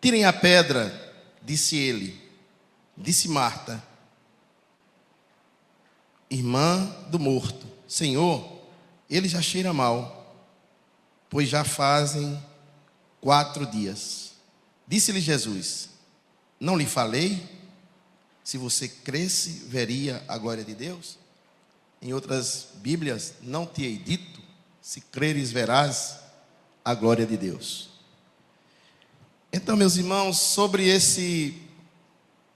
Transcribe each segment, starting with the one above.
tirem a pedra, disse ele. Disse Marta, irmã do morto, Senhor, ele já cheira mal, pois já fazem 4 dias. Disse-lhe Jesus, não lhe falei? Se você cresce, veria a glória de Deus? Em outras Bíblias, não te hei dito, se creres, verás a glória de Deus. Então, meus irmãos, sobre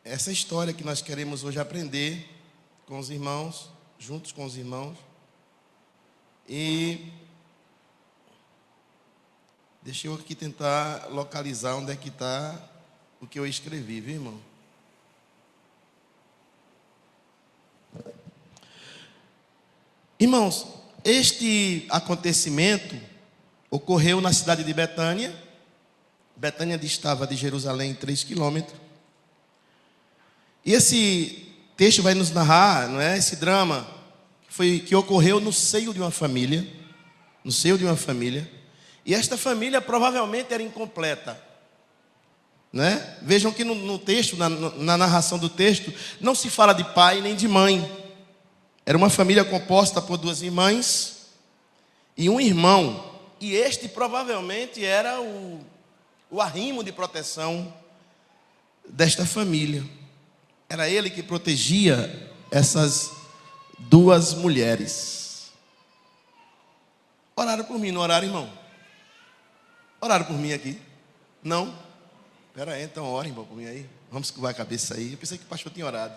essa história que nós queremos hoje aprender com os irmãos, juntos com os irmãos. E deixa eu aqui tentar localizar onde é que está o que eu escrevi, viu, irmão? Irmãos, este acontecimento ocorreu na cidade de Betânia. Betânia distava de Jerusalém 3 quilômetros. E esse texto vai nos narrar, não é, esse drama que ocorreu no seio de uma família. No seio de uma família. E esta família provavelmente era incompleta. Né? Vejam que no texto, na narração do texto, não se fala de pai nem de mãe. Era uma família composta por 2 irmãs e um irmão. E este provavelmente era o arrimo de proteção desta família. Era ele que protegia essas 2 mulheres. Oraram por mim, não oraram, irmão? Oraram por mim aqui? Não? Espera aí, então orem, irmão, por mim aí. Vamos escovar a cabeça aí. Eu pensei que o pastor tinha orado.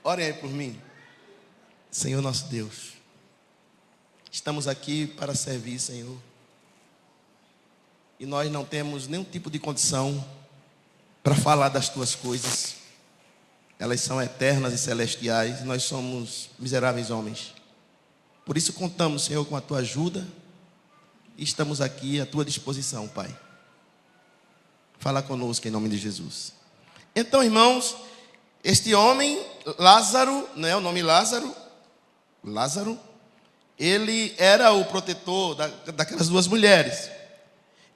Orem aí por mim. Senhor nosso Deus, estamos aqui para servir, Senhor. E nós não temos nenhum tipo de condição para falar das tuas coisas. Elas são eternas e celestiais. Nós somos miseráveis homens. Por isso contamos, Senhor, com a tua ajuda. E estamos aqui à tua disposição, Pai. Fala conosco em nome de Jesus. Então, irmãos, este homem, Lázaro, não é o nome Lázaro, ele era o protetor daquelas 2 mulheres.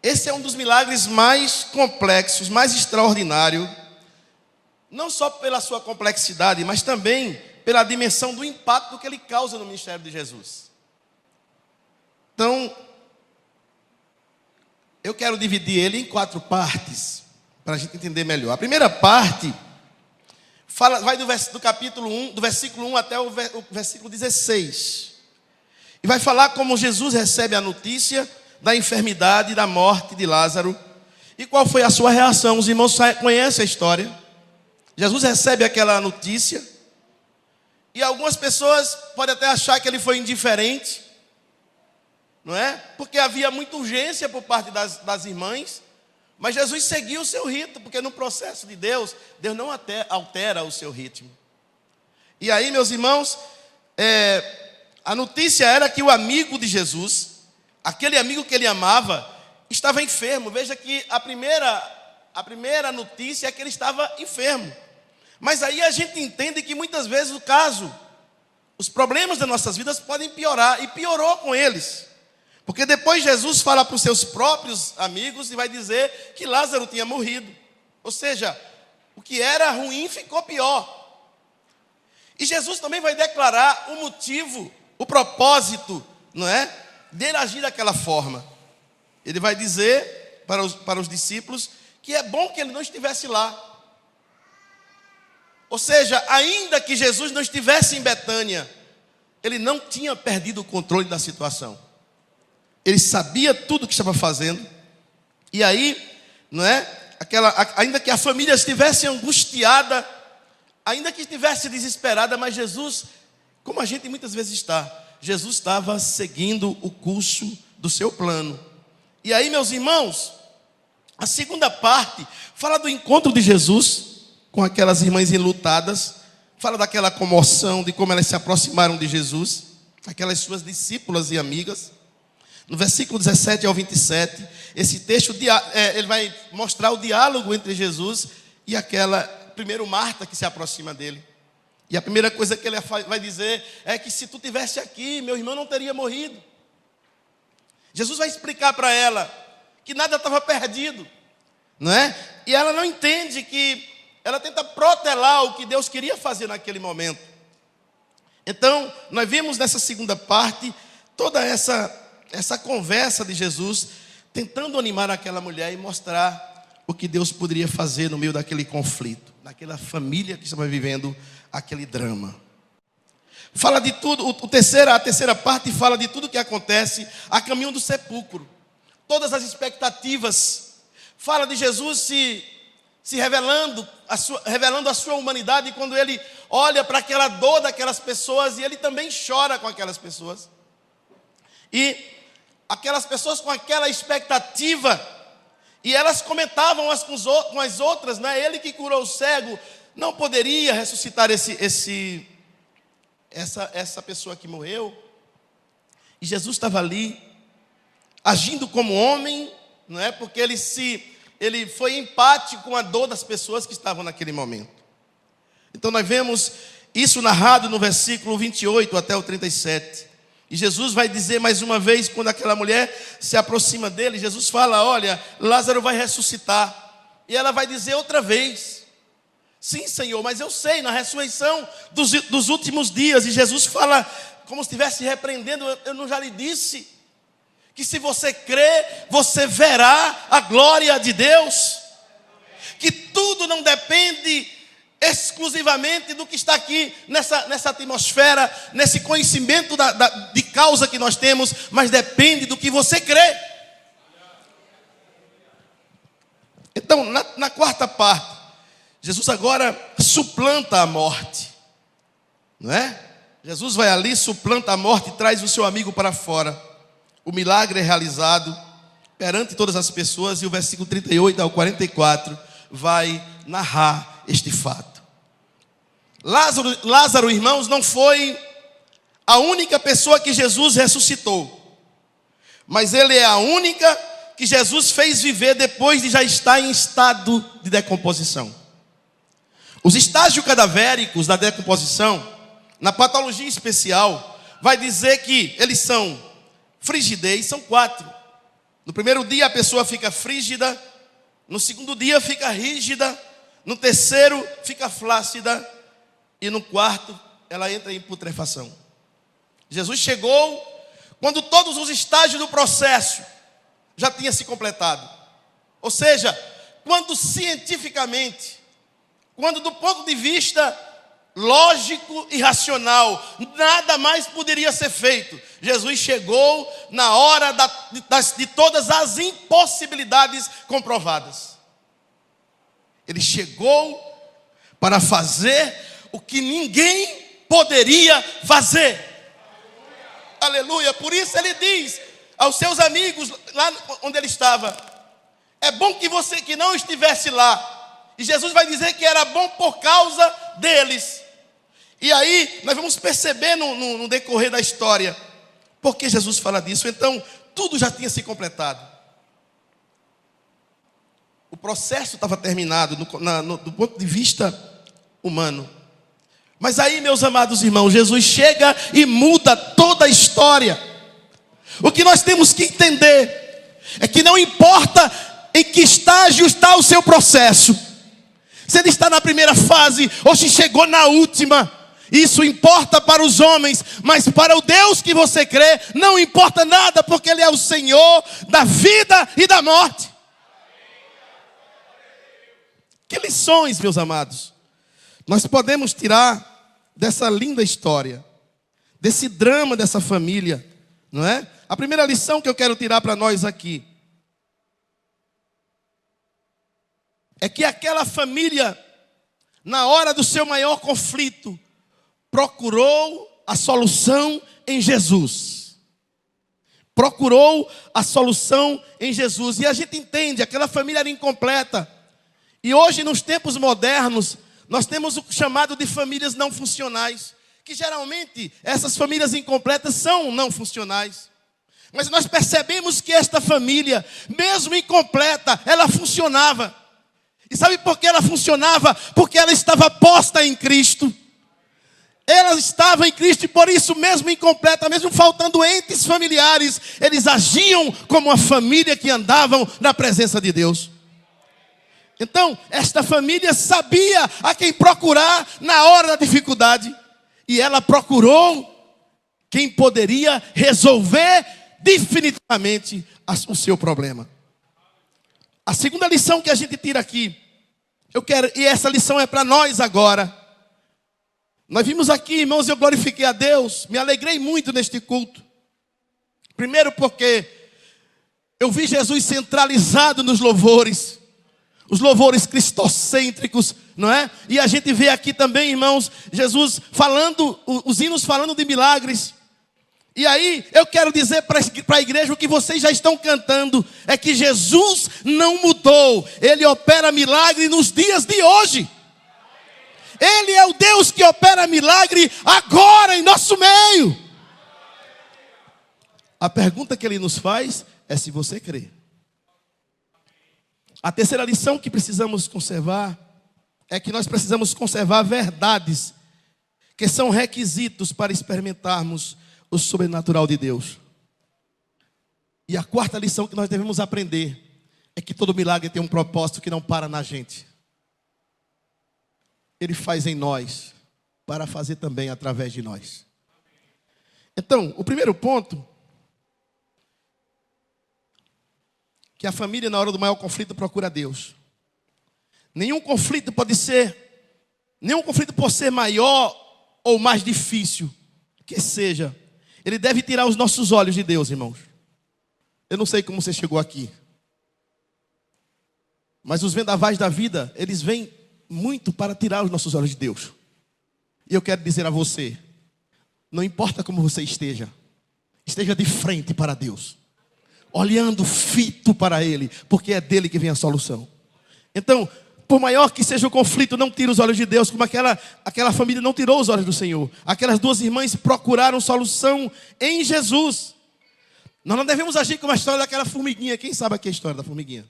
Esse é um dos milagres mais complexos, mais extraordinários, não só pela sua complexidade, mas também pela dimensão do impacto que ele causa no ministério de Jesus. Então, eu quero dividir ele em 4 partes, para a gente entender melhor. A primeira parte vai do capítulo 1, do versículo 1 até o versículo 16. E vai falar como Jesus recebe a notícia da enfermidade e da morte de Lázaro. E qual foi a sua reação? Os irmãos conhecem a história. Jesus recebe aquela notícia. E algumas pessoas podem até achar que ele foi indiferente. Não é? Porque havia muita urgência por parte das irmãs. Mas Jesus seguiu o seu ritmo, porque no processo de Deus, Deus não altera o seu ritmo. E aí, meus irmãos, a notícia era que o amigo de Jesus, aquele amigo que ele amava, estava enfermo. Veja que a primeira notícia é que ele estava enfermo. Mas aí a gente entende que muitas vezes os problemas das nossas vidas podem piorar, e piorou com eles. Porque depois Jesus fala para os seus próprios amigos e vai dizer que Lázaro tinha morrido. Ou seja, o que era ruim ficou pior. E Jesus também vai declarar o motivo, o propósito, não é, dele agir daquela forma. Ele vai dizer para os discípulos que é bom que ele não estivesse lá. Ou seja, ainda que Jesus não estivesse em Betânia, ele não tinha perdido o controle da situação. Ele sabia tudo o que estava fazendo. E aí, não é? Ainda que a família estivesse angustiada, ainda que estivesse desesperada, mas Jesus, como a gente muitas vezes está, Jesus estava seguindo o curso do seu plano. E aí, meus irmãos, a segunda parte fala do encontro de Jesus com aquelas irmãs enlutadas, fala daquela comoção, de como elas se aproximaram de Jesus, aquelas suas discípulas e amigas. No versículo 17 ao 27, esse texto ele vai mostrar o diálogo entre Jesus e primeiro Marta que se aproxima dele. E a primeira coisa que ele vai dizer é que se tu tivesse aqui, meu irmão não teria morrido. Jesus vai explicar para ela que nada estava perdido, não é? E ela não entende que ela tenta protelar o que Deus queria fazer naquele momento. Então, nós vimos nessa segunda parte toda essa conversa de Jesus tentando animar aquela mulher e mostrar o que Deus poderia fazer no meio daquele conflito, naquela família que estava vivendo aquele drama. Fala de tudo, a terceira parte fala de tudo que acontece a caminho do sepulcro. Todas as expectativas. Fala de Jesus se revelando a sua humanidade quando ele olha para aquela dor daquelas pessoas e ele também chora com aquelas pessoas. E aquelas pessoas com aquela expectativa, e elas comentavam umas com as outras, né? Ele que curou o cego não poderia ressuscitar essa pessoa que morreu. E Jesus estava ali agindo como homem, não é? Porque ele foi empático com a dor das pessoas que estavam naquele momento. Então nós vemos isso narrado no versículo 28 até o 37. E Jesus vai dizer mais uma vez, quando aquela mulher se aproxima dele, Jesus fala: olha, Lázaro vai ressuscitar. E ela vai dizer outra vez: sim, Senhor, mas eu sei, na ressurreição dos últimos dias. E Jesus fala como se estivesse repreendendo: eu não já lhe disse que se você crer, você verá a glória de Deus? Que tudo não depende exclusivamente do que está aqui nessa atmosfera, nesse conhecimento de causa que nós temos, mas depende do que você crê. Então, na quarta parte, Jesus agora suplanta a morte, não é? Jesus vai ali, suplanta a morte e traz o seu amigo para fora. O milagre é realizado perante todas as pessoas, e o versículo 38 ao 44 vai narrar este fato. Lázaro, irmãos, não foi a única pessoa que Jesus ressuscitou, mas ele é a única que Jesus fez viver depois de já estar em estado de decomposição. Os estágios cadavéricos da decomposição, na patologia especial, vai dizer que eles são frigidez, são 4. No primeiro dia a pessoa fica frígida, no segundo dia fica rígida, no terceiro fica flácida e no quarto ela entra em putrefação. Jesus chegou quando todos os estágios do processo já tinham se completado. Ou seja, quando cientificamente, quando do ponto de vista lógico e racional, nada mais poderia ser feito. Jesus chegou na hora de todas as impossibilidades comprovadas. Ele chegou para fazer o que ninguém poderia fazer. Aleluia. Por isso ele diz aos seus amigos lá onde ele estava: é bom que você que não estivesse lá. E Jesus vai dizer que era bom por causa deles. E aí nós vamos perceber no decorrer da história por que Jesus fala disso. Então tudo já tinha se completado. O processo estava terminado do ponto de vista humano. Mas aí, meus amados irmãos, Jesus chega e muda toda a história. O que nós temos que entender é que não importa em que estágio está o seu processo, se ele está na primeira fase ou se chegou na última, isso importa para os homens, mas para o Deus que você crê não importa nada, porque Ele é o Senhor da vida e da morte. Que lições, meus amados, nós podemos tirar dessa linda história, desse drama dessa família, não é? A primeira lição que eu quero tirar para nós aqui é que aquela família, na hora do seu maior conflito, procurou a solução em Jesus. Procurou a solução em Jesus. E a gente entende, aquela família era incompleta. E hoje, nos tempos modernos, nós temos o chamado de famílias não funcionais, que geralmente essas famílias incompletas são não funcionais. Mas nós percebemos que esta família, mesmo incompleta, ela funcionava. E sabe por que ela funcionava? Porque ela estava posta em Cristo. Ela estava em Cristo e por isso, mesmo incompleta, mesmo faltando entes familiares, eles agiam como uma família que andavam na presença de Deus. Então, esta família sabia a quem procurar na hora da dificuldade. E ela procurou quem poderia resolver definitivamente o seu problema. A segunda lição que a gente tira aqui, e essa lição é para nós agora. Nós vimos aqui, irmãos, eu glorifiquei a Deus, me alegrei muito neste culto. Primeiro porque eu vi Jesus centralizado nos louvores, os louvores cristocêntricos, não é? E a gente vê aqui também, irmãos, Jesus falando, os hinos falando de milagres. E aí, eu quero dizer para a igreja o que vocês já estão cantando, é que Jesus não mudou, Ele opera milagre nos dias de hoje. Ele é o Deus que opera milagre agora em nosso meio. A pergunta que Ele nos faz é se você crê. A terceira lição que precisamos conservar é que nós precisamos conservar verdades que são requisitos para experimentarmos o sobrenatural de Deus. E a quarta lição que nós devemos aprender é que todo milagre tem um propósito que não para na gente. Ele faz em nós para fazer também através de nós. Então, o primeiro ponto, que a família na hora do maior conflito procura Deus. Nenhum conflito por ser maior ou mais difícil que seja, ele deve tirar os nossos olhos de Deus, irmãos. Eu não sei como você chegou aqui, mas os vendavais da vida, eles vêm muito para tirar os nossos olhos de Deus. E eu quero dizer a você, não importa como você esteja de frente para Deus, olhando fito para Ele, porque é dele que vem a solução. Então, por maior que seja o conflito, não tire os olhos de Deus, como aquela família não tirou os olhos do Senhor. Aquelas duas irmãs procuraram solução em Jesus. Nós não devemos agir como a história daquela formiguinha. Quem sabe aqui a história da formiguinha?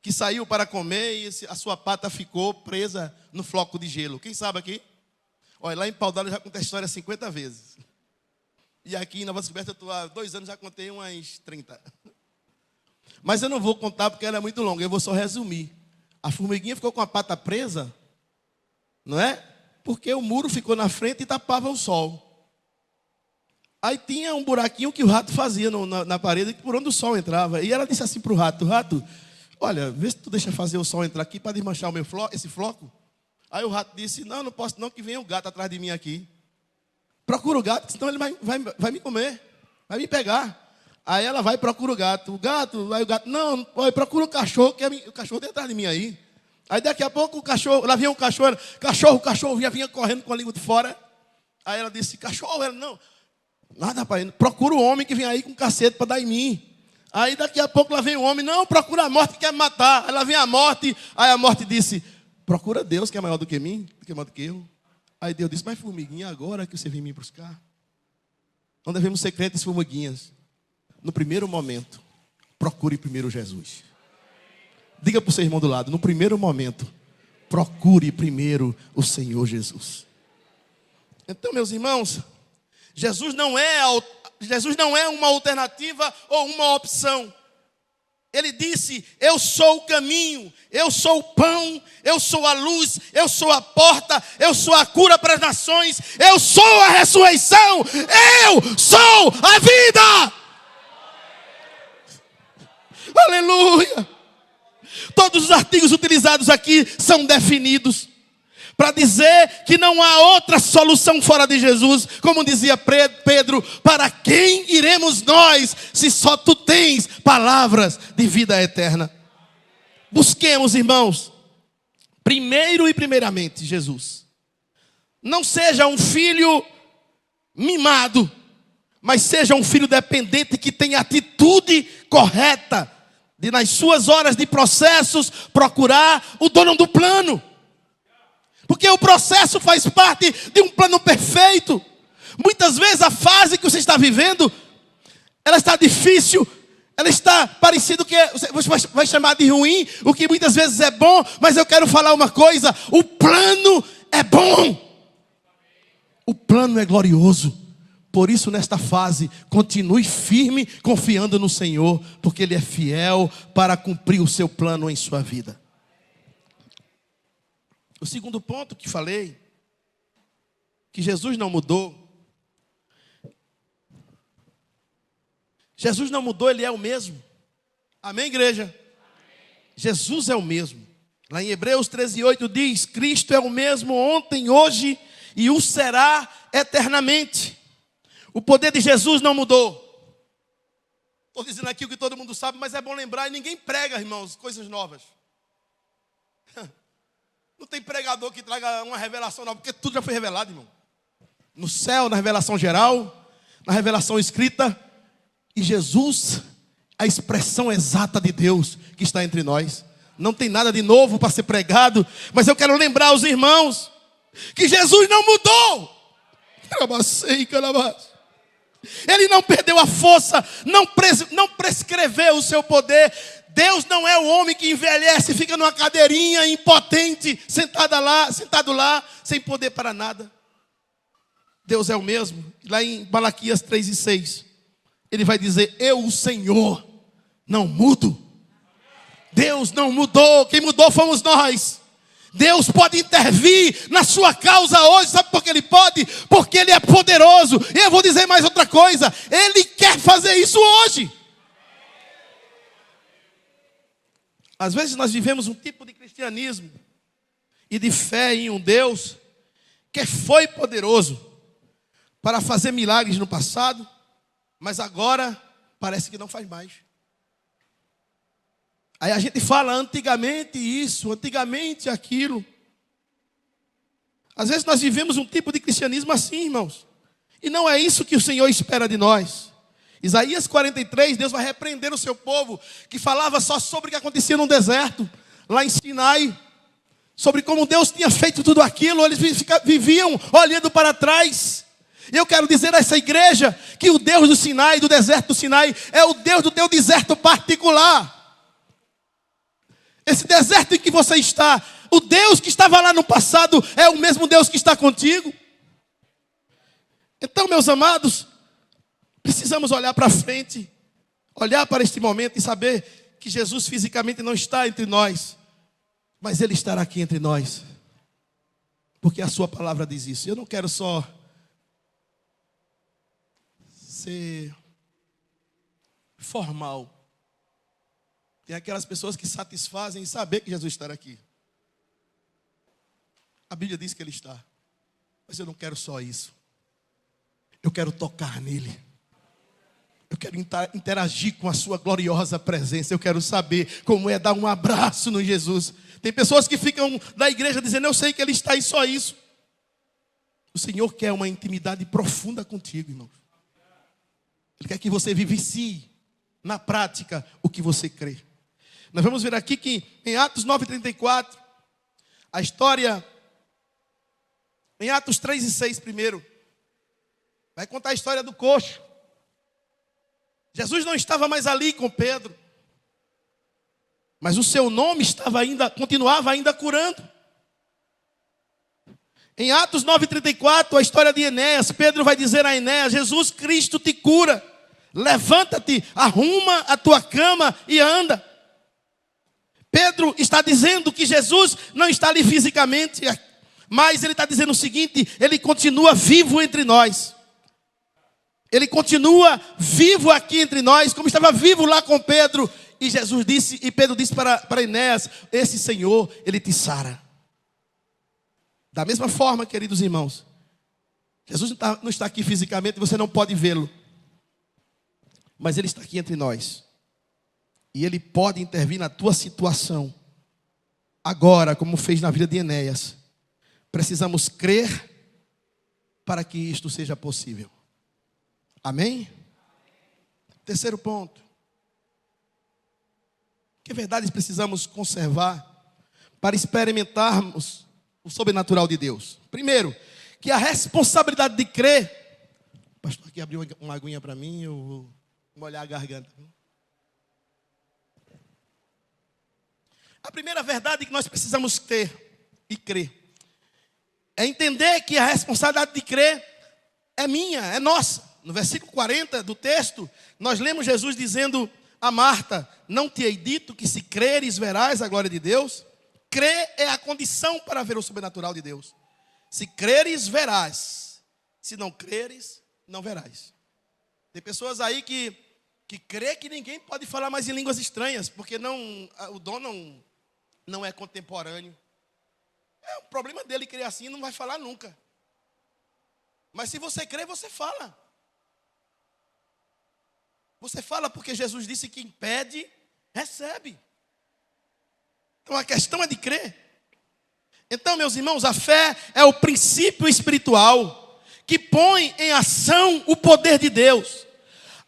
Que saiu para comer e a sua pata ficou presa no floco de gelo. Quem sabe aqui? Olha, lá em Paudalho eu já contei a história 50 vezes. E aqui em Nova Descoberta, eu estou há 2 anos, já contei umas 30. Mas eu não vou contar porque ela é muito longa, eu vou só resumir. A formiguinha ficou com a pata presa, não é? Porque o muro ficou na frente e tapava o sol. Aí tinha um buraquinho que o rato fazia na parede, por onde o sol entrava. E ela disse assim para o rato, olha, vê se tu deixa fazer o sol entrar aqui para desmanchar esse floco. Aí o rato disse, não posso não, que venha o gato atrás de mim aqui. Procura o gato, senão ele vai me comer, vai me pegar. Aí ela vai e procura o gato. Aí o gato, não, procura o cachorro, que o cachorro tem atrás de mim aí. Aí daqui a pouco o cachorro, lá vinha um cachorro, cachorro vinha correndo com a língua de fora. Aí ela disse, cachorro, ela não. Nada, rapaz, procura o homem que vem aí com cacete para dar em mim. Aí daqui a pouco lá vem o homem, não, procura a morte que quer me matar. Aí lá vem a morte, aí a morte disse, procura Deus que é maior do que mim, que é maior do que eu. Aí Deus disse, mas formiguinha, agora que você vem me buscar. Não devemos ser crentes formiguinhas. No primeiro momento, procure primeiro Jesus. Diga para o seu irmão do lado, no primeiro momento, procure primeiro o Senhor Jesus. Então, meus irmãos, Jesus não é uma alternativa ou uma opção. Ele disse, eu sou o caminho, eu sou o pão, eu sou a luz, eu sou a porta, eu sou a cura para as nações, eu sou a ressurreição, eu sou a vida. Aleluia! Todos os artigos utilizados aqui são definidos para dizer que não há outra solução fora de Jesus. Como dizia Pedro, para quem iremos nós, se só tu tens palavras de vida eterna? Busquemos, irmãos, primeiro e primeiramente Jesus. Não seja um filho mimado, mas seja um filho dependente que tenha atitude correta de, nas suas horas de processos, procurar o dono do plano. Porque o processo faz parte de um plano perfeito. Muitas vezes a fase que você está vivendo, ela está difícil, ela está parecido que você vai chamar de ruim, o que muitas vezes é bom, mas eu quero falar uma coisa, o plano é bom. O plano é glorioso. Por isso, nesta fase, continue firme, confiando no Senhor, porque Ele é fiel para cumprir o seu plano em sua vida. O segundo ponto que falei, que Jesus não mudou. Jesus não mudou, Ele é o mesmo. Amém, igreja? Amém. Jesus é o mesmo. Lá em Hebreus 13:8 diz: Cristo é o mesmo ontem, hoje e o será eternamente. O poder de Jesus não mudou. Estou dizendo aqui o que todo mundo sabe, mas é bom lembrar, e ninguém prega, irmãos, coisas novas. Não tem pregador que traga uma revelação nova, porque tudo já foi revelado, irmão. No céu, na revelação geral, na revelação escrita, e Jesus, a expressão exata de Deus que está entre nós. Não tem nada de novo para ser pregado, mas eu quero lembrar aos irmãos que Jesus não mudou. Ele não perdeu a força, não prescreveu o seu poder. Deus não é o homem que envelhece e fica numa cadeirinha impotente, sentado lá, sem poder para nada. Deus é o mesmo. Lá em Malaquias 3:6, ele vai dizer: eu, o Senhor, não mudo. Deus não mudou, quem mudou fomos nós. Deus pode intervir na sua causa hoje, sabe por que Ele pode? Porque Ele é poderoso. E eu vou dizer mais outra coisa, Ele quer fazer isso hoje. Às vezes nós vivemos um tipo de cristianismo e de fé em um Deus que foi poderoso para fazer milagres no passado, mas agora parece que não faz mais. Aí a gente fala antigamente isso, antigamente aquilo. Às vezes nós vivemos um tipo de cristianismo assim, irmãos. E não é isso que o Senhor espera de nós. Isaías 43, Deus vai repreender o seu povo, que falava só sobre o que acontecia no deserto, lá em Sinai. Sobre como Deus tinha feito tudo aquilo, eles viviam olhando para trás. E eu quero dizer a essa igreja que o Deus do Sinai, do deserto do Sinai, é o Deus do teu deserto particular. Esse deserto em que você está, o Deus que estava lá no passado é o mesmo Deus que está contigo. Então, meus amados, precisamos olhar para frente, olhar para este momento e saber que Jesus fisicamente não está entre nós, mas Ele estará aqui entre nós, porque a sua palavra diz isso. Eu não quero só ser formal. Tem aquelas pessoas que satisfazem em saber que Jesus está aqui. A Bíblia diz que Ele está. Mas eu não quero só isso. Eu quero tocar nele. Eu quero interagir com a sua gloriosa presença. Eu quero saber como é dar um abraço no Jesus. Tem pessoas que ficam na igreja dizendo: eu sei que Ele está e só isso. O Senhor quer uma intimidade profunda contigo, irmão. Ele quer que você vivencie na prática o que você crê. Nós vamos ver aqui que em Atos 9:34, a história, em Atos 3:6 primeiro, vai contar a história do coxo. Jesus não estava mais ali com Pedro, mas o seu nome continuava ainda curando. Em Atos 9:34, a história de Enéas, Pedro vai dizer a Enéas: Jesus Cristo te cura, levanta-te, arruma a tua cama e anda. Pedro está dizendo que Jesus não está ali fisicamente, mas ele está dizendo o seguinte: Ele continua vivo entre nós. Ele continua vivo aqui entre nós, como estava vivo lá com Pedro. E Pedro disse para Enéas: esse Senhor, Ele te sara. Da mesma forma, queridos irmãos, Jesus não está aqui fisicamente, você não pode vê-lo, mas Ele está aqui entre nós. E Ele pode intervir na tua situação. Agora, como fez na vida de Enéas. Precisamos crer para que isto seja possível. Amém? Terceiro ponto. Que verdades precisamos conservar para experimentarmos o sobrenatural de Deus? Primeiro, que a responsabilidade de crer. O pastor aqui abriu uma aguinha para mim, eu vou molhar a garganta. A primeira verdade que nós precisamos ter e crer é entender que a responsabilidade de crer é minha, é nossa. No versículo 40 do texto, nós lemos Jesus dizendo a Marta: não te hei dito que se creres verás a glória de Deus? crer é a condição para ver o sobrenatural de Deus. Se creres, verás. Se não creres, não verás. Tem pessoas aí que crê que ninguém pode falar mais em línguas estranhas, porque o dom não é contemporâneo. É o problema dele crer assim, não vai falar nunca. Mas se você crê, você fala. Você fala porque Jesus disse que quem pede, recebe. Então a questão é de crer. Então, meus irmãos, a fé é o princípio espiritual que põe em ação o poder de Deus.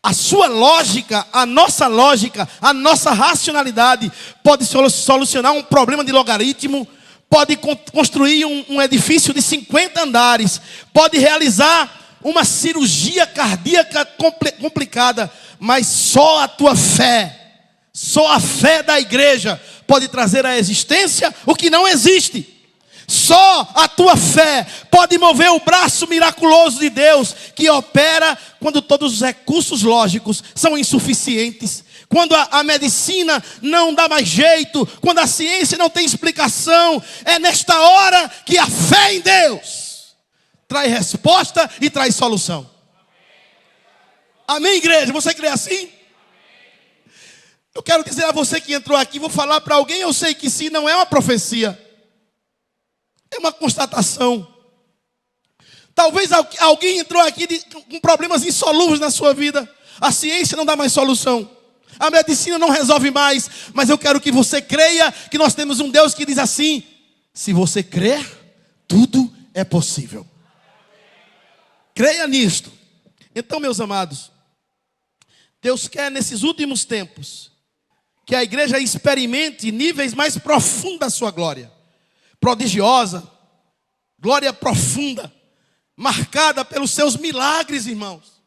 A sua lógica, a nossa racionalidade pode solucionar um problema de logaritmo, pode construir um edifício de 50 andares, pode realizar uma cirurgia cardíaca complicada, mas só a tua fé, só a fé da igreja pode trazer à existência o que não existe. Só a tua fé pode mover o braço miraculoso de Deus, que opera quando todos os recursos lógicos são insuficientes, quando a medicina não dá mais jeito, quando a ciência não tem explicação. É nesta hora que a fé em Deus traz resposta e traz solução. Amém, igreja? Você crê assim? Eu quero dizer a você que entrou aqui, vou falar para alguém, eu sei que sim, não é uma profecia. É uma constatação. Talvez alguém entrou aqui com problemas insolúveis na sua vida. A ciência não dá mais solução. A medicina não resolve mais. Mas eu quero que você creia que nós temos um Deus que diz assim: se você crer, tudo é possível. Creia nisto. Então, meus amados, Deus quer nesses últimos tempos que a igreja experimente níveis mais profundos da sua glória. Prodigiosa, glória profunda, marcada pelos seus milagres, irmãos.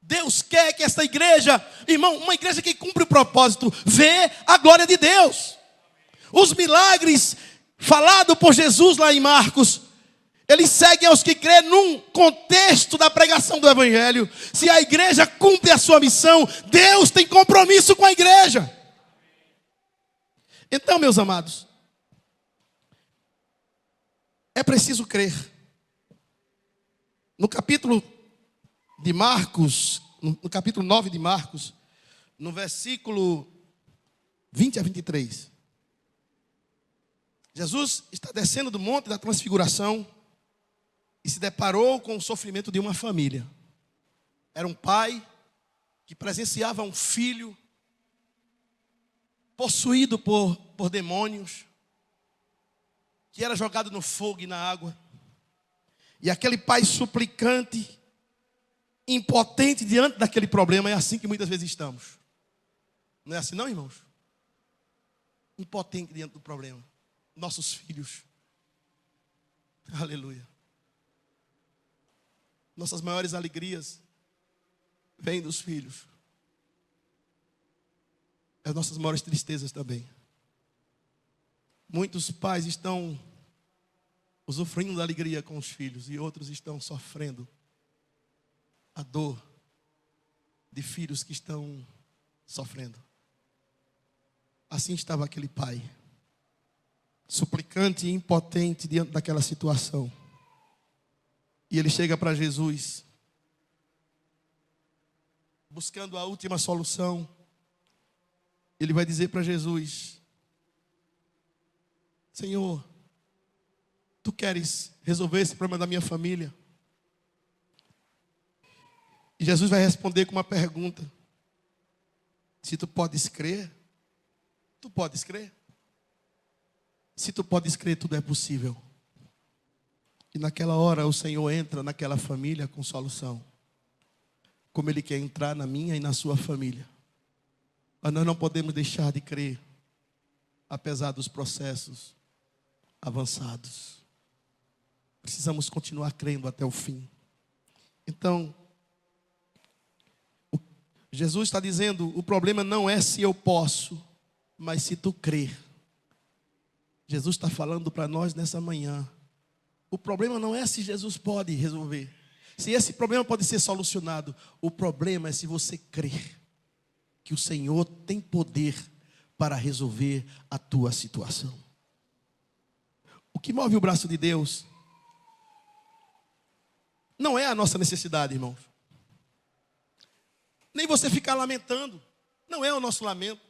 Deus quer que esta igreja, irmão, uma igreja que cumpre o propósito, vê a glória de Deus. Os milagres falados por Jesus lá em Marcos, eles seguem aos que crêem num contexto da pregação do Evangelho. Se a igreja cumpre a sua missão, Deus tem compromisso com a igreja. Então, meus amados, é preciso crer. No capítulo de Marcos, no capítulo 9 de Marcos, no versículo 20 a 23, Jesus está descendo do monte da transfiguração e se deparou com o sofrimento de uma família. Era um pai que presenciava um filho possuído por demônios, que era jogado no fogo e na água. E aquele pai suplicante, impotente diante daquele problema. É assim que muitas vezes estamos. Não é assim não, irmãos? Impotente diante do problema. Nossos filhos. Aleluia. Nossas maiores alegrias vêm dos filhos. As nossas maiores tristezas também. Muitos pais estão usufruindo da alegria com os filhos e outros estão sofrendo a dor de filhos que estão sofrendo. Assim estava aquele pai, suplicante e impotente diante daquela situação. E ele chega para Jesus, buscando a última solução. Ele vai dizer para Jesus: Senhor, Tu queres resolver esse problema da minha família? E Jesus vai responder com uma pergunta: se tu podes crer, tu podes crer? Se tu podes crer, tudo é possível. E naquela hora o Senhor entra naquela família com solução, como Ele quer entrar na minha e na sua família. Mas nós não podemos deixar de crer, apesar dos processos avançados. Precisamos continuar crendo até o fim. Então, Jesus está dizendo, o problema não é se eu posso, mas se tu crer. Jesus está falando para nós nessa manhã. O problema não é se Jesus pode resolver. Se esse problema pode ser solucionado. O problema é se você crer que o Senhor tem poder para resolver a tua situação. O que move o braço de Deus não é a nossa necessidade, irmãos. Nem você ficar lamentando. Não é o nosso lamento.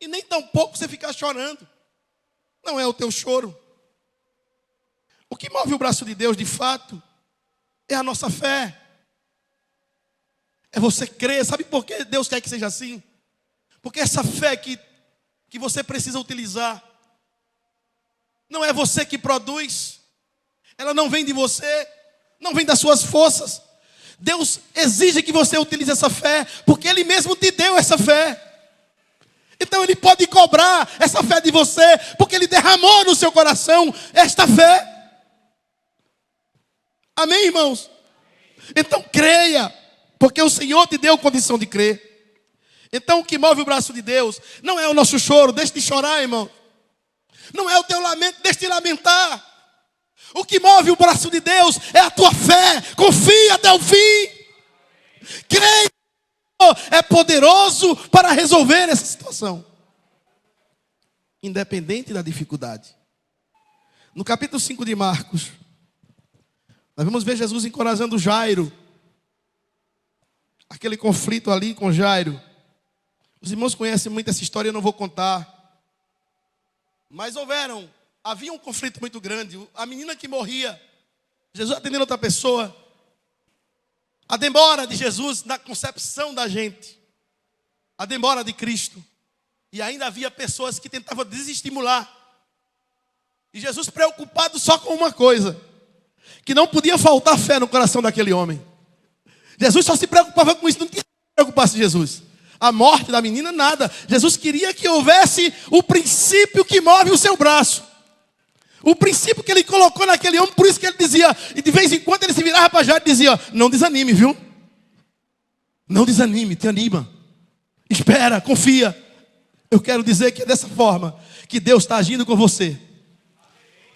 E nem tampouco você ficar chorando. Não é o teu choro. O que move o braço de Deus, de fato, é a nossa fé. É você crer. Sabe por que Deus quer que seja assim? Porque essa fé que você precisa utilizar, não é você que produz. Ela não vem de você, não vem das suas forças. Deus exige que você utilize essa fé, porque Ele mesmo te deu essa fé. Então Ele pode cobrar essa fé de você, porque Ele derramou no seu coração esta fé. Amém, irmãos? Então creia, porque o Senhor te deu condição de crer. Então o que move o braço de Deus não é o nosso choro, deixe de chorar, irmão. Não é o teu lamento, deixe de lamentar. O que move o braço de Deus é a tua fé. Confia até o fim. Creia. É poderoso para resolver essa situação, independente da dificuldade. No capítulo 5 de Marcos, nós vamos ver Jesus encorajando Jairo. Aquele conflito ali com Jairo. Os irmãos conhecem muito essa história, eu não vou contar. Mas havia um conflito muito grande. A menina que morria, Jesus atendendo outra pessoa. A demora de Jesus na concepção da gente. A demora de Cristo. E ainda havia pessoas que tentavam desestimular. E Jesus preocupado só com uma coisa: que não podia faltar fé no coração daquele homem. Jesus só se preocupava com isso, não tinha que se preocupar com Jesus. A morte da menina, nada. Jesus queria que houvesse o princípio que move o seu braço. O princípio que Ele colocou naquele homem, por isso que Ele dizia, e de vez em quando Ele se virava para Jairo e dizia: não desanime, viu? Não desanime, te anima. Espera, confia. Eu quero dizer que é dessa forma que Deus está agindo com você.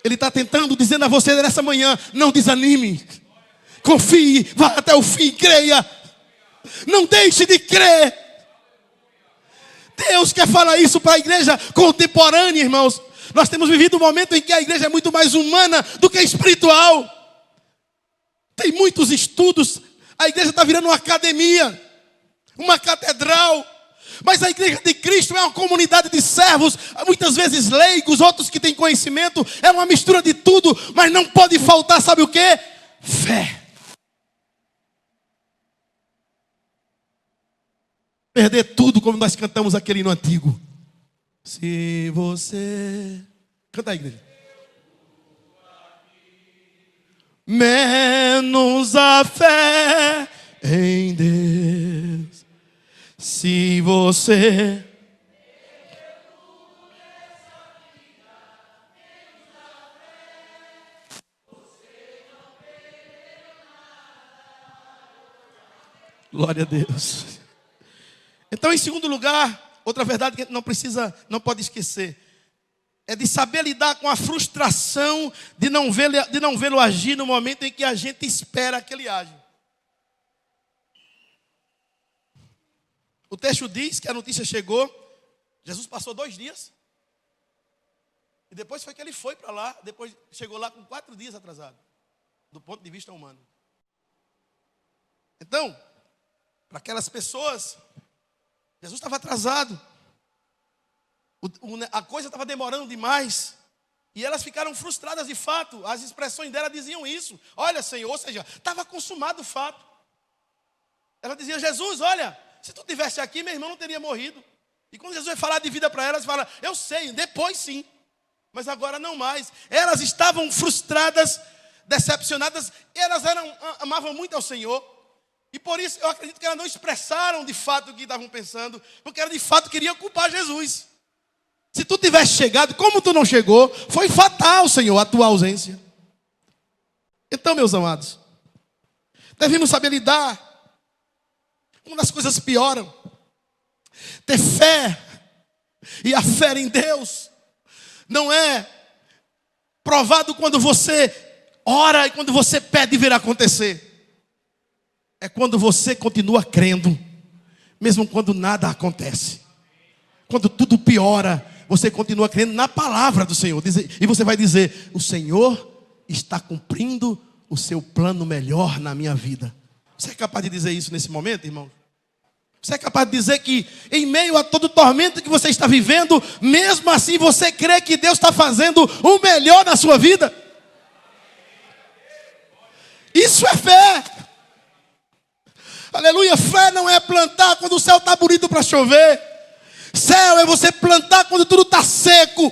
Ele está tentando, dizendo a você nessa manhã: não desanime. Confie, vá até o fim, creia. Não deixe de crer. Deus quer falar isso para a igreja contemporânea, irmãos. Nós temos vivido um momento em que a igreja é muito mais humana do que espiritual. Tem muitos estudos. A igreja está virando uma academia, uma catedral. Mas a igreja de Cristo é uma comunidade de servos, muitas vezes leigos, outros que têm conhecimento. É uma mistura de tudo, mas não pode faltar, sabe o quê? Fé. Perder tudo, como nós cantamos aquele hino antigo. Se você... Canta aí, igreja. Menos a fé em Deus. Se você... Glória a Deus. Então, em segundo lugar, outra verdade que a gente não pode esquecer, é de saber lidar com a frustração de não vê-lo agir no momento em que a gente espera que ele age. O texto diz que a notícia chegou, Jesus passou 2 dias, e depois foi que ele foi para lá, depois chegou lá com 4 dias atrasado, do ponto de vista humano. Então, para aquelas pessoas, Jesus estava atrasado. A coisa estava demorando demais. E elas ficaram frustradas de fato. As expressões dela diziam isso. Olha, Senhor, ou seja, estava consumado o fato. Ela dizia: Jesus, olha, se tu estivesse aqui, meu irmão não teria morrido. E quando Jesus vai falar de vida para elas, fala: eu sei, depois sim, mas agora não mais. Elas estavam frustradas, decepcionadas. Elas amavam muito ao Senhor. E por isso eu acredito que elas não expressaram de fato o que estavam pensando, porque elas de fato queriam culpar Jesus. Se tu tivesse chegado, como tu não chegou, foi fatal, Senhor, a tua ausência. Então, meus amados, devemos saber lidar quando as coisas pioram. Ter fé, e a fé em Deus não é provado quando você ora e quando você pede vir acontecer. É quando você continua crendo, mesmo quando nada acontece. quando tudo piora, você continua crendo na palavra do Senhor. E você vai dizer: o Senhor está cumprindo o seu plano melhor na minha vida. Você é capaz de dizer isso nesse momento, irmão? Você é capaz de dizer que em meio a todo o tormento que você está vivendo, mesmo assim você crê que Deus está fazendo o melhor na sua vida? Isso é fé. Aleluia. Fé não é plantar quando o céu está bonito para chover. Céu é você plantar quando tudo está seco.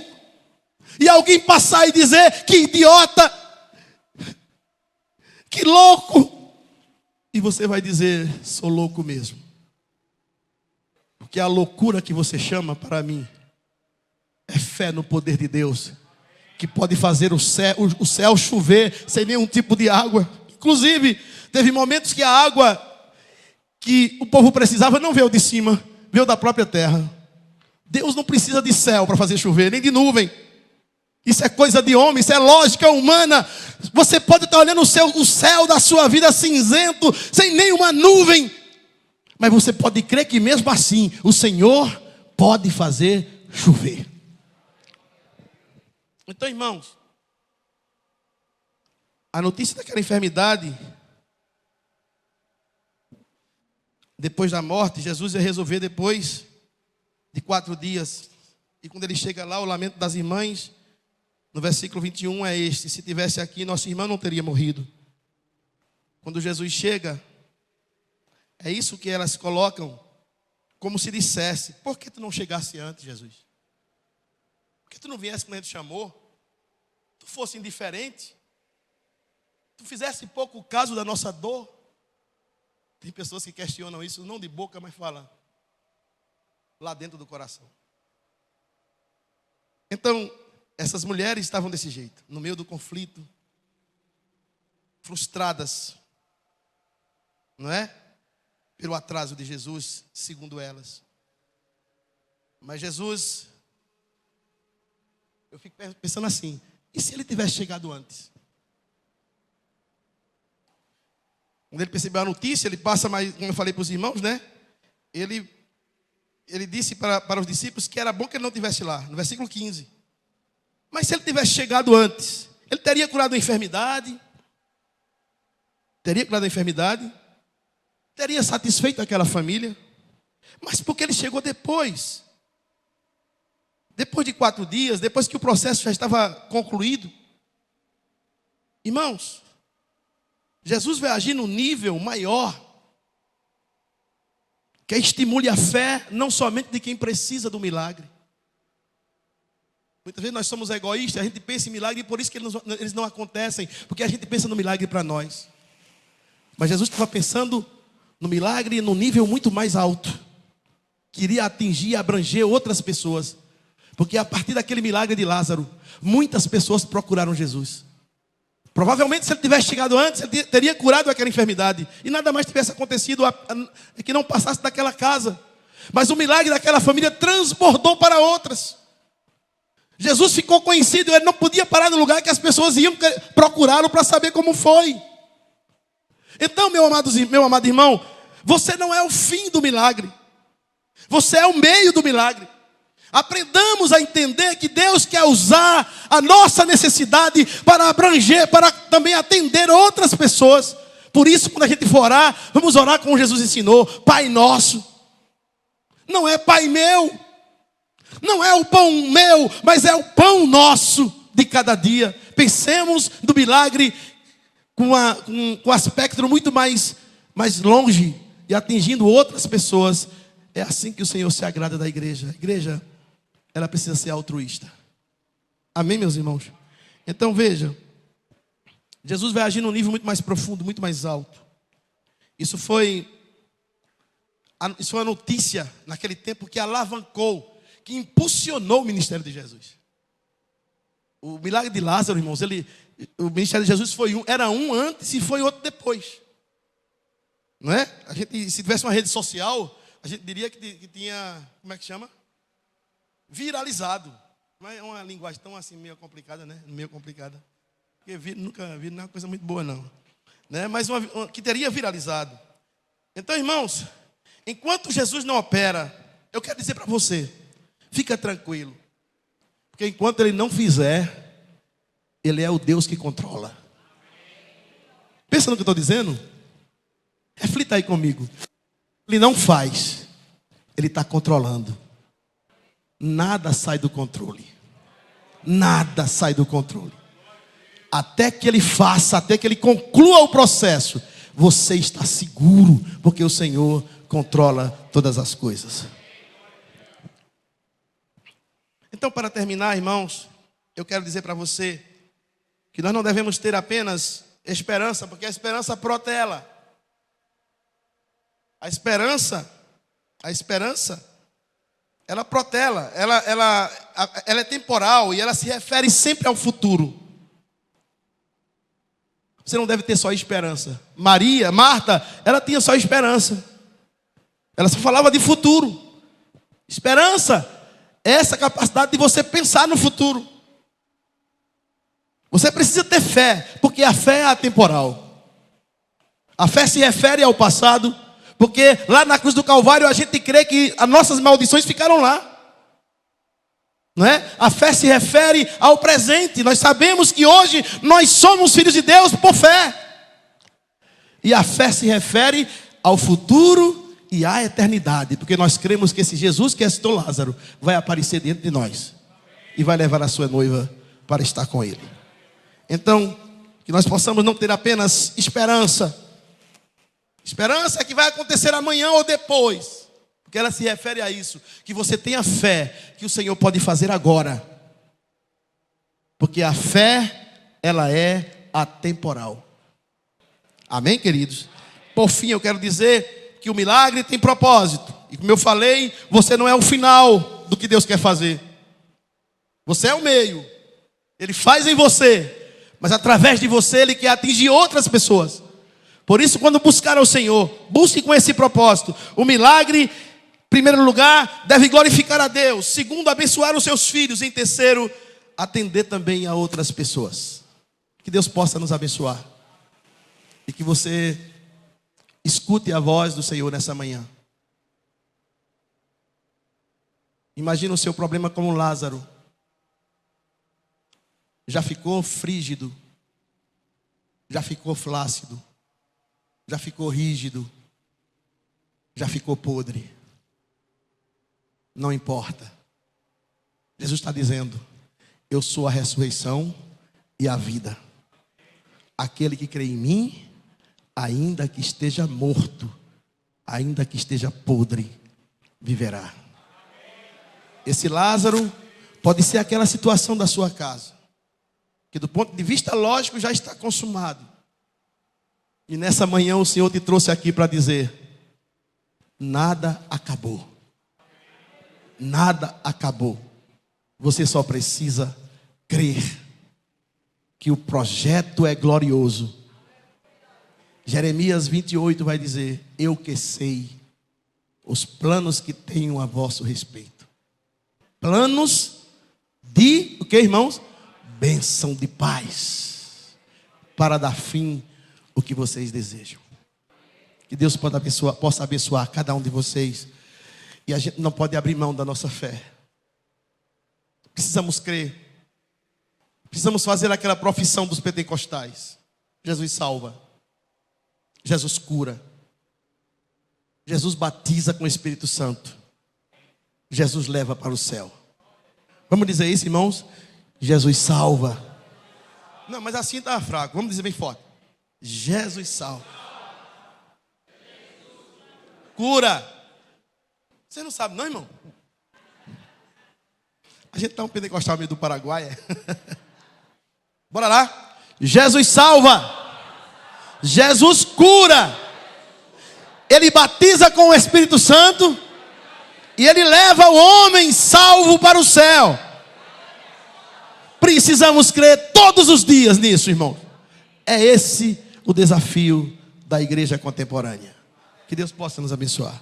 E alguém passar e dizer: que idiota, que louco. E você vai dizer: sou louco mesmo. Porque a loucura que você chama, para mim, é fé no poder de Deus, que pode fazer o céu chover sem nenhum tipo de água. Inclusive, teve momentos que a água que o povo precisava não veio de cima, veio da própria terra. Deus não precisa de céu para fazer chover, nem de nuvem. Isso é coisa de homem, isso é lógica humana. Você pode estar olhando o céu da sua vida cinzento, sem nenhuma nuvem, mas você pode crer que mesmo assim o Senhor pode fazer chover. Então, irmãos, a notícia daquela enfermidade, depois da morte, Jesus ia resolver depois de 4 dias. E quando ele chega lá, o lamento das irmãs, no versículo 21 é este: se tivesse aqui, nosso irmão não teria morrido. Quando Jesus chega, é isso que elas colocam, como se dissesse: por que tu não chegasse antes, Jesus? Por que tu não viesse quando a gente chamou? Tu fosse indiferente? Tu fizesse pouco caso da nossa dor? Tem pessoas que questionam isso, não de boca, mas falam lá dentro do coração. Então, essas mulheres estavam desse jeito, no meio do conflito, frustradas, não é? Pelo atraso de Jesus, segundo elas. Mas Jesus, eu fico pensando assim: e se ele tivesse chegado antes? Quando ele percebeu a notícia, ele passa mais, como eu falei para os irmãos, né? Ele disse para os discípulos que era bom que ele não estivesse lá, no versículo 15. Mas se ele tivesse chegado antes, ele teria curado a enfermidade? Teria curado a enfermidade? Teria satisfeito aquela família? Mas porque ele chegou depois? Depois de 4 dias, depois que o processo já estava concluído. Irmãos, Jesus vai agir num nível maior, que estimule a fé, não somente de quem precisa do milagre. Muitas vezes nós somos egoístas, a gente pensa em milagre e por isso que eles não acontecem, porque a gente pensa no milagre para nós. Mas Jesus estava pensando no milagre num nível muito mais alto, que iria atingir e abranger outras pessoas. Porque a partir daquele milagre de Lázaro, muitas pessoas procuraram Jesus. Provavelmente, se ele tivesse chegado antes, ele teria curado aquela enfermidade. E nada mais tivesse acontecido, que não passasse daquela casa. Mas o milagre daquela família transbordou para outras. Jesus ficou conhecido, ele não podia parar no lugar que as pessoas iam procurá-lo para saber como foi. Então, meu amado irmão, você não é o fim do milagre. Você é o meio do milagre. Aprendamos a entender que Deus quer usar a nossa necessidade para abranger, para também atender outras pessoas. Por isso, quando a gente for orar, vamos orar como Jesus ensinou: Pai nosso. Não é Pai meu, não é o pão meu, mas é o pão nosso de cada dia. Pensemos no milagre com um aspecto muito mais longe e atingindo outras pessoas. É assim que o Senhor se agrada da igreja. A igreja, ela precisa ser altruísta. Amém, meus irmãos? Então veja, Jesus vai agir num nível muito mais profundo, muito mais alto. Isso foi uma notícia naquele tempo que alavancou, que impulsionou o ministério de Jesus. O milagre de Lázaro, irmãos, o ministério de Jesus era um antes e foi outro depois. Não é? A gente, se tivesse uma rede social, a gente diria que tinha, como é que chama? Viralizado. Mas é uma linguagem tão assim, meio complicada, né? Meio complicada. Porque nunca vi, não é uma coisa muito boa, não. Né? Mas que teria viralizado. Então, irmãos, enquanto Jesus não opera, eu quero dizer para você Fica tranquilo. Porque enquanto Ele não fizer, Ele é o Deus que controla. Pensa no que eu estou dizendo? Reflita aí comigo. Ele não faz, Ele está controlando. Nada sai do controle. Nada sai do controle. Até que Ele faça, até que Ele conclua o processo, você está seguro, porque o Senhor controla todas as coisas. Então, para terminar, irmãos, eu quero dizer para você que nós não devemos ter apenas esperança, porque a esperança protela. A esperança, ela protela, ela é temporal e ela se refere sempre ao futuro. Você não deve ter só esperança. Marta, ela tinha só esperança. Ela só falava de futuro. Esperança é essa capacidade de você pensar no futuro. Você precisa ter fé, porque a fé é atemporal. A fé se refere ao passado, porque lá na cruz do Calvário a gente crê que as nossas maldições ficaram lá. Não é? A fé se refere ao presente. Nós sabemos que hoje nós somos filhos de Deus por fé. E a fé se refere ao futuro e à eternidade, porque nós cremos que esse Jesus que ressuscitou Lázaro vai aparecer dentro de nós e vai levar a sua noiva para estar com Ele. Então, que nós possamos não ter apenas esperança. Esperança é que vai acontecer amanhã ou depois, porque ela se refere a isso, que você tenha fé que o Senhor pode fazer agora, porque a fé, ela é atemporal. Amém, queridos? Por fim, eu quero dizer que o milagre tem propósito, e como eu falei, você não é o final do que Deus quer fazer, você é o meio. Ele faz em você, mas através de você Ele quer atingir outras pessoas. Por isso, quando buscar ao Senhor, busque com esse propósito. O milagre, em primeiro lugar, deve glorificar a Deus. Segundo, abençoar os seus filhos. Em terceiro, atender também a outras pessoas. Que Deus possa nos abençoar. E que você escute a voz do Senhor nessa manhã. Imagina o seu problema como Lázaro. Já ficou frígido. Já ficou flácido. Já ficou rígido, já ficou podre. Não importa. Jesus está dizendo: eu sou a ressurreição e a vida. Aquele que crê em mim, ainda que esteja morto, ainda que esteja podre, viverá. Esse Lázaro pode ser aquela situação da sua casa, que do ponto de vista lógico já está consumado. E nessa manhã o Senhor te trouxe aqui para dizer: nada acabou. Nada acabou. Você só precisa crer que o projeto é glorioso. Jeremias 28 vai dizer: eu que sei os planos que tenho a vosso respeito. Planos de, o que, irmãos? Bênção de paz, para dar fim o que vocês desejam. Que Deus possa abençoar cada um de vocês. E a gente não pode abrir mão da nossa fé. Precisamos crer. Precisamos fazer aquela profissão dos pentecostais: Jesus salva, Jesus cura, Jesus batiza com o Espírito Santo, Jesus leva para o céu. Vamos dizer isso, irmãos? Jesus salva. Não, mas assim está fraco. Vamos dizer bem forte: Jesus salva, cura. Você não sabe não, irmão? A gente está um pentecostal meio do Paraguai, é? Bora lá. Jesus salva, Jesus cura, Ele batiza com o Espírito Santo e Ele leva o homem salvo para o céu. Precisamos crer todos os dias nisso, irmão. É esse o desafio da igreja contemporânea. Que Deus possa nos abençoar.